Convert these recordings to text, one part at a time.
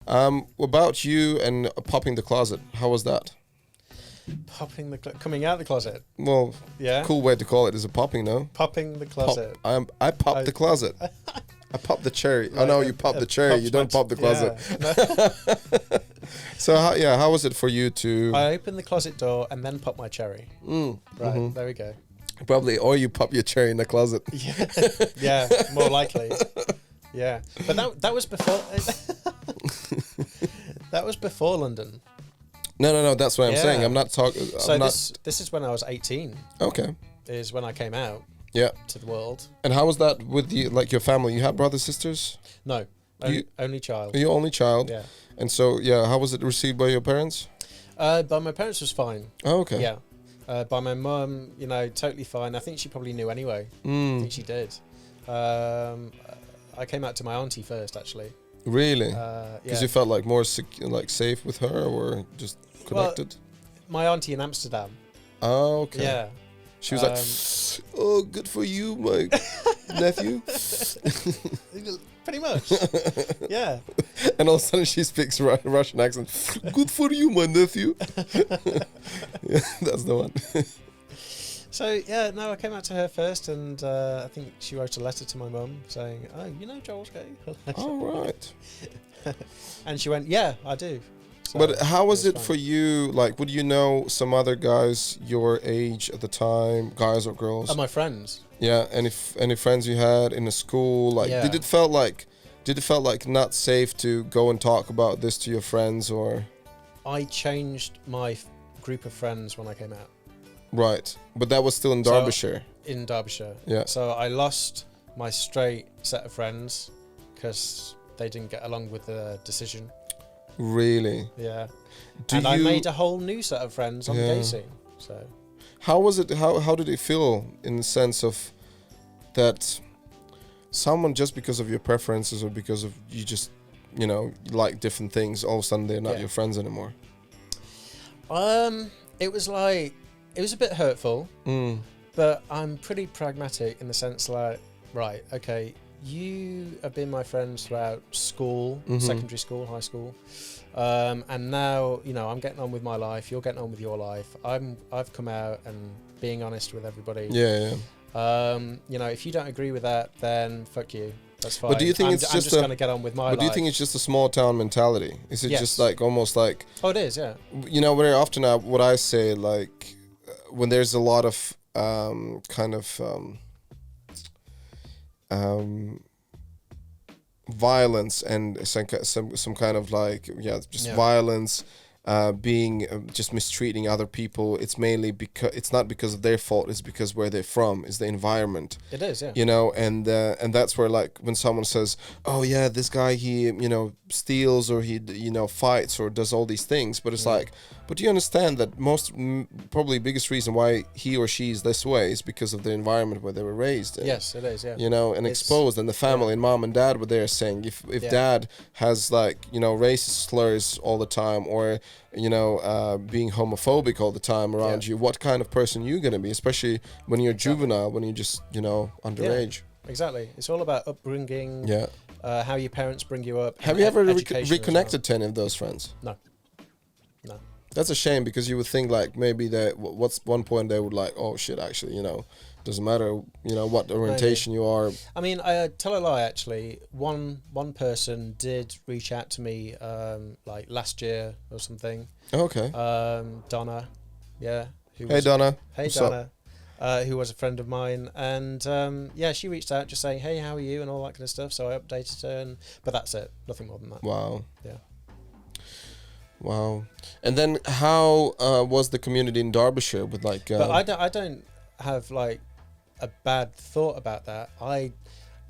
About you and popping the closet. How was that? Coming out the closet. Well, Yeah. cool way to call it is a popping, no? Popping the closet. I popped the closet. I popped the cherry. Oh no, you pop the cherry. You don't pop the closet. Yeah. So how was it for you to? I opened the closet door and then popped my cherry. Right, there we go. Probably, or you pop your cherry in the closet. Yeah, more likely. Yeah, but that was before. That was before London. No. That's what I'm saying. I'm not talking. So this is when I was 18. Okay. Is when I came out. Yeah. To the world. And how was that with your family? You had brothers, sisters? No, only child. You're only child. Yeah. And so how was it received by your parents? By my parents was fine. Oh, okay. Yeah. By my mum, totally fine. I think she probably knew anyway. I think she did. I came out to my auntie first, actually. Really? Because you felt like more safe with her, or just connected? Well, my auntie in Amsterdam. Oh, okay. Yeah. She was like, "Oh, good for you, my nephew." Pretty much. Yeah. And all of a sudden she speaks Russian accent. "Good for you, my nephew." Yeah, that's the one. So I came out to her first, and I think she wrote a letter to my mum saying, "Oh, Joel's gay." All right. And she went, "Yeah, I do." So but how was it for you? Like, would you know some other guys your age at the time, guys or girls? My friends. Yeah, any friends you had in the school? Like, did it felt like not safe to go and talk about this to your friends, or? I changed my group of friends when I came out. Right, but that was still in Derbyshire. In Derbyshire. Yeah. So I lost my straight set of friends because they didn't get along with the decision. Really? Yeah. I made a whole new set of friends on the gay scene. So. How was it? How did it feel in the sense of that someone, just because of your preferences or because of you just you like different things, all of a sudden they're not your friends anymore? It was a bit hurtful, but I'm pretty pragmatic in the sense right, okay, you have been my friends throughout school, secondary school, high school, and now I'm getting on with my life. You're getting on with your life. I've come out and being honest with everybody. Yeah. If you don't agree with that, then fuck you. That's fine. But do you think I'm just going to get on with my life? But do you think it's just a small town mentality? Is it just like almost like? Oh, it is. Yeah. Very often what I say, like when there's a lot of violence and some kind of violence, being just mistreating other people. It's mainly because it's not because of their fault. It's because where they're from is the environment. It is, yeah. And that's where, like, when someone says, "Oh yeah, this guy he steals or he fights or does all these things," but it's like, but do you understand that probably biggest reason why he or she is this way is because of the environment where they were raised in. Yes, it is, yeah. And exposed, and the family and mom and dad were there saying if dad has racist slurs all the time, or being homophobic all the time around you, what kind of person you're going to be, especially when you're juvenile, when you're just underage. Exactly. It's all about upbringing, how your parents bring you up. Have you ever reconnected to any of those friends? No. That's a shame, because you would think like maybe that what's one point they would like, oh shit, actually, doesn't matter, what orientation you are. I mean, I tell a lie, actually. One person did reach out to me like last year or something. Okay. Donna. Yeah. Hey Donna. Hey Donna. Who was a friend of mine, and she reached out just saying, hey, how are you, and all that kind of stuff. So I updated her, but that's it. Nothing more than that. Wow. Yeah. Wow. And then how was the community in Derbyshire with like? But I don't have like a bad thought about that.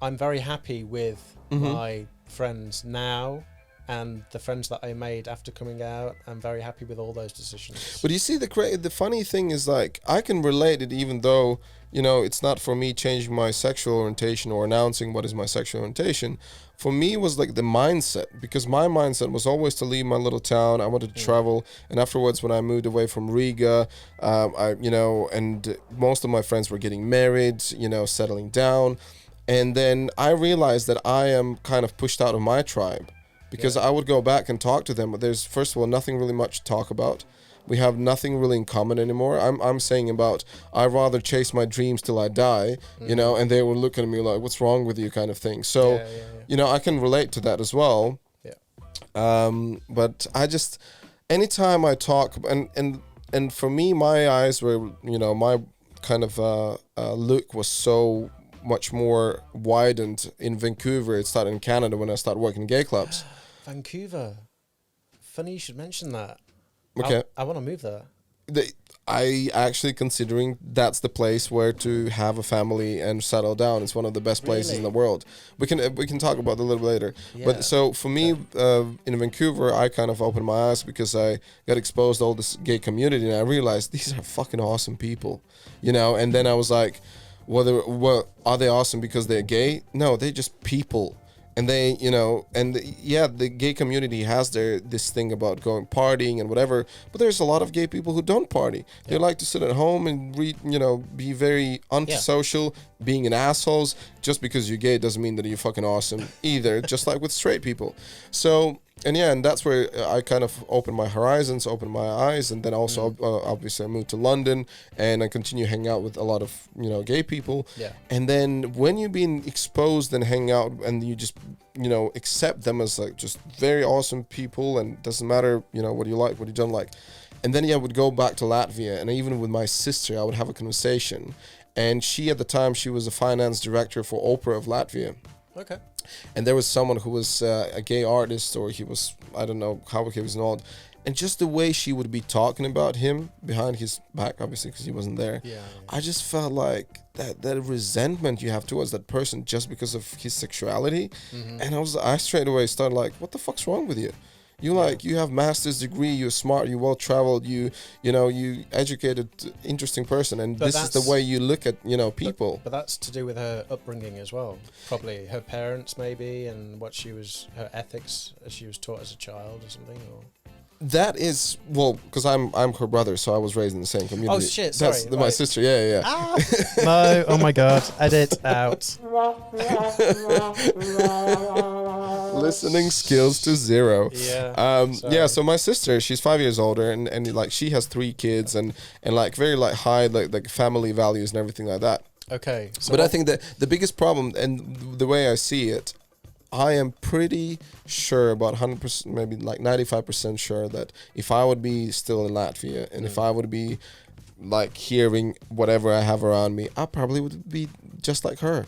I'm very happy with my friends now, and the friends that I made after coming out. I'm very happy with all those decisions. But you see, the funny thing is, like, I can relate it, even though it's not for me changing my sexual orientation or announcing what is my sexual orientation. For me, it was like the mindset, because my mindset was always to leave my little town. I wanted to travel, and afterwards, when I moved away from Riga, and most of my friends were getting married, settling down, and then I realized that I am kind of pushed out of my tribe, because I would go back and talk to them, but there's, first of all, nothing really much to talk about. We have nothing really in common anymore. I'm saying about, I'd rather chase my dreams till I die, you know, and they were looking at me like, what's wrong with you, kind of thing. So, you know, I can relate to that as well. But I just, anytime I talk, and for me, my eyes were, you know, my kind of look was so much more widened in Vancouver. It started in Canada when I started working in gay clubs. Vancouver. Funny you should mention that. Okay. I want to move there. I actually considering that's the place where to have a family and settle down. It's one of the best places in the world. We can talk about it a little bit later. Yeah. But so for me, in Vancouver, I kind of opened my eyes because I got exposed to all this gay community, and I realized these are fucking awesome people, you know. And then I was like, well, are they awesome because they're gay? No, they're just people. And they, you know, and the gay community has this thing about going partying and whatever, but there's a lot of gay people who don't party. They like to sit at home and read, you know, be very antisocial, being an assholes. Just because you're gay doesn't mean that you're fucking awesome either, just like with straight people. So, and that's where I kind of opened my horizons, opened my eyes, and then also obviously I moved to London, and I continue hanging out with a lot of, you know, gay people. Yeah. And then when you've been exposed and hang out, and you just, you know, accept them as like just very awesome people, and doesn't matter, you know, what you like, what you don't like. And then I would go back to Latvia, and even with my sister, I would have a conversation. And she, at the time, she was a finance director for Opera of Latvia. Okay. And there was someone who was a gay artist, or he was, I don't know how he was involved. And just the way she would be talking about him behind his back, obviously, because he wasn't there. Yeah. I just felt like that resentment you have towards that person just because of his sexuality. Mm-hmm. And I straight away started like, what the fuck's wrong with you? You have master's degree, you're smart, you're well traveled, you know, you educated, interesting person, and this is the way you look at, you know, people. But that's to do with her upbringing as well. Probably her parents, maybe, and her ethics as she was taught as a child or something. Or that is, well, because I'm her brother, so I was raised in the same community. Oh shit, sorry. That's my sister, yeah. Ah. No, oh my god, edit out. Listening skills to zero. Yeah. So my sister, she's 5 years older, and like she has 3 kids, and like very like high like family values and everything like that. Okay. But I think that the biggest problem, and the way I see it, I am pretty sure, about 100%, maybe like 95% sure, that if I would be still in Latvia, and if I would be like hearing whatever I have around me, I probably would be just like her.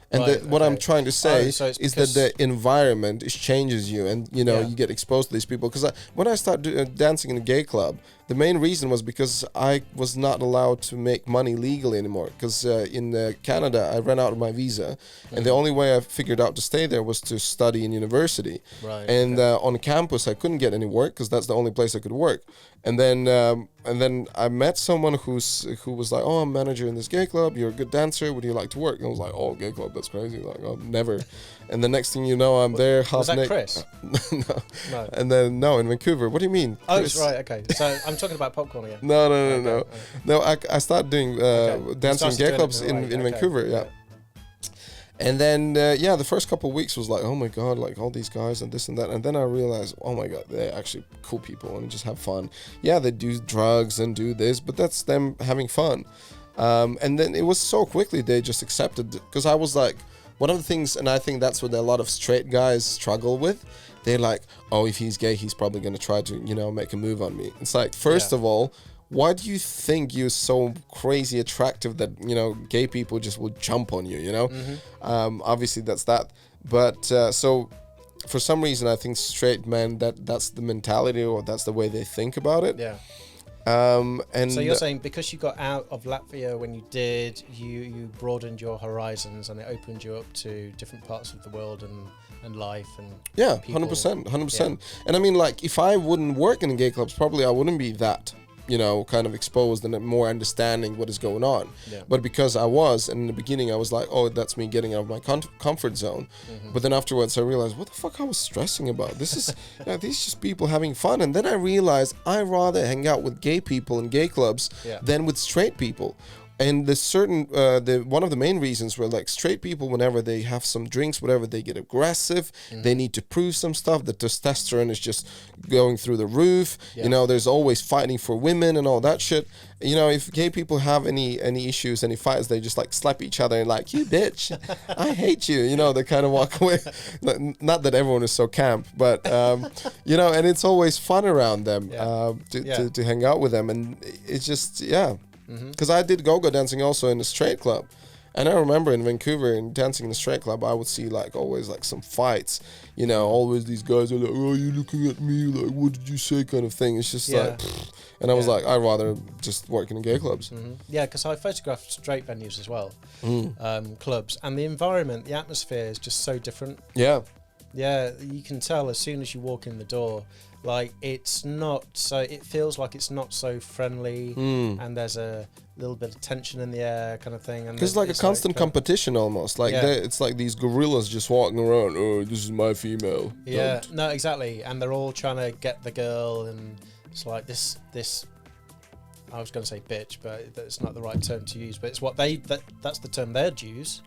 And what I'm trying to say is that the environment changes you, and you know you get exposed to these people. Because when I started dancing in a gay club, the main reason was because I was not allowed to make money legally anymore. Because in Canada, I ran out of my visa, and the only way I figured out to stay there was to study in university. Right. And on campus, I couldn't get any work because that's the only place I could work. And then I met someone who was like, oh, I'm manager in this gay club. You're a good dancer. Would you like to work? And I was like, oh, gay club, that's crazy. Like, oh, never. And the next thing you know, I'm there half naked. Was that Chris? No. And then in Vancouver. What do you mean? Oh, Chris? Right. Okay. So I'm talking about popcorn again. No. No, I started doing dancing in gay clubs in Vancouver. Yeah. And then, the first couple of weeks was like, oh my God, like all these guys and this and that. And then I realized, oh my God, they're actually cool people and just have fun. Yeah, they do drugs and do this, but that's them having fun. And then it was so quickly they just accepted, because I was like, one of the things, and I think that's what a lot of straight guys struggle with. They're like, oh, if he's gay, he's probably going to try to, you know, make a move on me. It's like, first of all, why do you think you're so crazy attractive that, you know, gay people just will jump on you, you know? Mm-hmm. Obviously, that's that. But so for some reason, I think straight men, that's the mentality, or that's the way they think about it. Yeah. And so you're saying because you got out of Latvia when you did, you broadened your horizons, and it opened you up to different parts of the world and life and people. 100%. And I mean, like, if I wouldn't work in gay clubs, probably I wouldn't be that, you know, kind of exposed and more understanding what is going on. Yeah. But because I was, and in the beginning I was like, oh, that's me getting out of my comfort zone. Mm-hmm. But then afterwards I realized, what the fuck I was stressing about? This is, these just people having fun. And then I realized I rather hang out with gay people in gay clubs than with straight people. And the certain the one of the main reasons were like straight people, whenever they have some drinks, whatever, they get aggressive. They need to prove some stuff. The testosterone is just going through the roof. You know, there's always fighting for women and all that shit. You know, if gay people have any issues, any fights, they just like slap each other and like, you bitch, I hate you. You know, they kind of walk away. Not that everyone is so camp, but you know, and it's always fun around them to hang out with them, and it's just because I did go-go dancing also in a straight club. And I remember in Vancouver, in dancing in the straight club, I would see like always like some fights. You know, always these guys are like, "Oh, you're looking at me like, what did you say?" kind of thing. It's just like, pfft. And I was like, I'd rather just work in gay clubs. Yeah, because I photographed straight venues as well, clubs, and the environment, the atmosphere is just so different. Yeah. Yeah, you can tell as soon as you walk in the door, like it's not so, it feels like it's not so friendly, and there's a little bit of tension in the air kind of thing. Because it's like a constant competition almost. Like it's like these gorillas just walking around, oh, this is my female. Yeah, no, exactly. And they're all trying to get the girl, and it's like this I was going to say bitch, but that's not the right term to use, but it's what that's the term they'd use.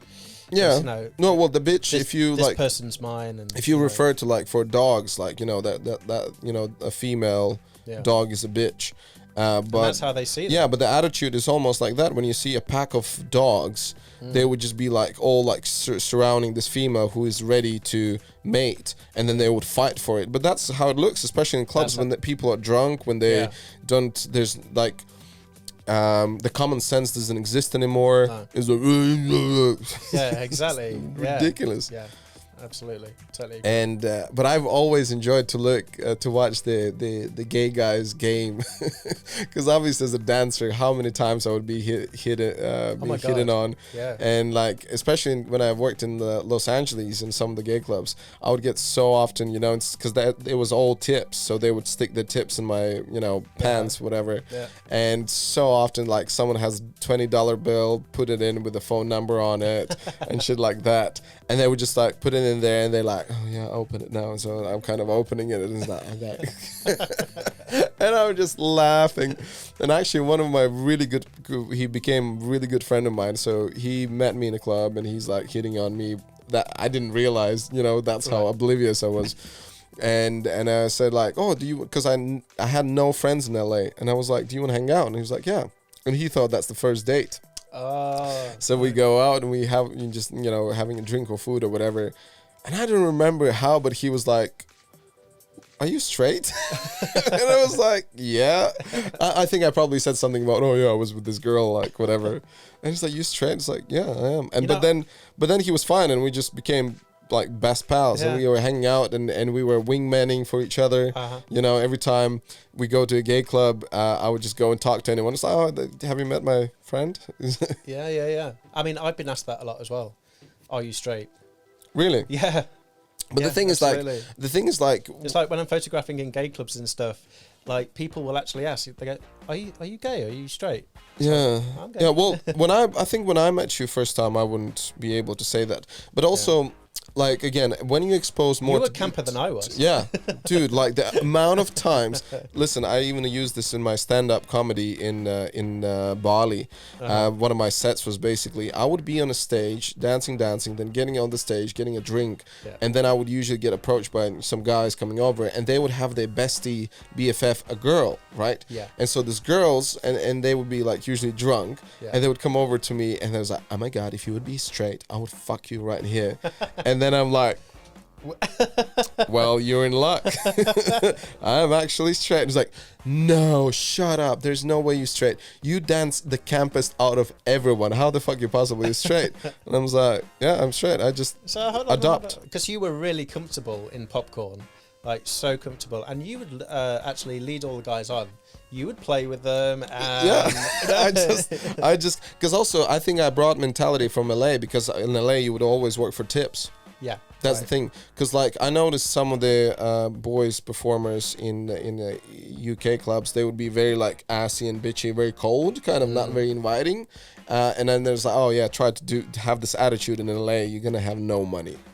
Yeah. You know, no, well, the bitch, this, if you this like, person's mine, and if you refer to like for dogs, like, you know, that you know, a female dog is a bitch. But and that's how they see it. Yeah, but the attitude is almost like that. When you see a pack of dogs, they would just be like all like surrounding this female who is ready to mate, and then they would fight for it. But that's how it looks, especially in clubs when the people are drunk, when they don't. There's like. The common sense doesn't exist anymore. No. It's like yeah, exactly. Ridiculous. Yeah, absolutely, totally. Agree. And but I've always enjoyed to watch the gay guys game, because obviously as a dancer, how many times I would be hidden on, and like especially when I worked in Los Angeles in some of the gay clubs, I would get so often, you know, because it was all tips, so they would stick the tips in my, you know, pants, whatever, and so often like someone has $20 bill, put it in with a phone number on it, and shit like that, and they would just like put it in there, and they're like, oh yeah, open it now. So I'm kind of opening it, and it's not like that. And I'm just laughing. And actually, one of my he became a really good friend of mine. So he met me in a club, and he's like hitting on me. That I didn't realize, you know, that's how oblivious I was. And I said like, oh, do you? Because I had no friends in LA, and I was like, do you want to hang out? And he was like, yeah. And he thought that's the first date. So we go out and we have just, you know, having a drink or food or whatever, and I don't remember how, but he was like, are you straight? And I was like, yeah. I think I probably said something about, oh yeah, I was with this girl, like whatever, and he's like, you straight? It's like, yeah, I am. And but then he was fine, and we just became like best pals, and we were hanging out, and we were wingmanning for each other. You know, every time we go to a gay club, I would just go and talk to anyone. It's like, oh, have you met my friend? yeah. I mean, I've been asked that a lot as well. Are you straight? Really? Yeah. But the thing is like, it's like when I'm photographing in gay clubs and stuff, like people will actually ask, they go, are you gay? Are you straight? Yeah. I'm gay. Yeah. Well, I think when I met you first time, I wouldn't be able to say that. But also, like, again, when you expose more... You were camper than I was. Yeah. Dude, like the amount of times... Listen, I even used this in my stand-up comedy in Bali. One of my sets was basically, I would be on a stage, dancing, then getting on the stage, getting a drink, and then I would usually get approached by some guys coming over, and they would have their bestie, BFF, a girl, right? Yeah. And so these girls, and they would be like usually drunk, and they would come over to me, and they was like, oh my God, if you would be straight, I would fuck you right here. And then I'm like, well, you're in luck. I'm actually straight. He's like, no, shut up. There's no way you're straight. You dance the campest out of everyone. How the fuck you possibly straight? And I was like, yeah, I'm straight. I just adopt. Because you were really comfortable in Popcorn, like so comfortable, and you would actually lead all the guys on. You would play with them. And I just because also I think I brought mentality from LA, because in LA you would always work for tips. Yeah, that's the thing. Because like I noticed some of the boys performers in the UK clubs, they would be very like assy and bitchy, very cold, kind of not very inviting. And then there's like, oh yeah, try to have this attitude in LA, you're gonna have no money.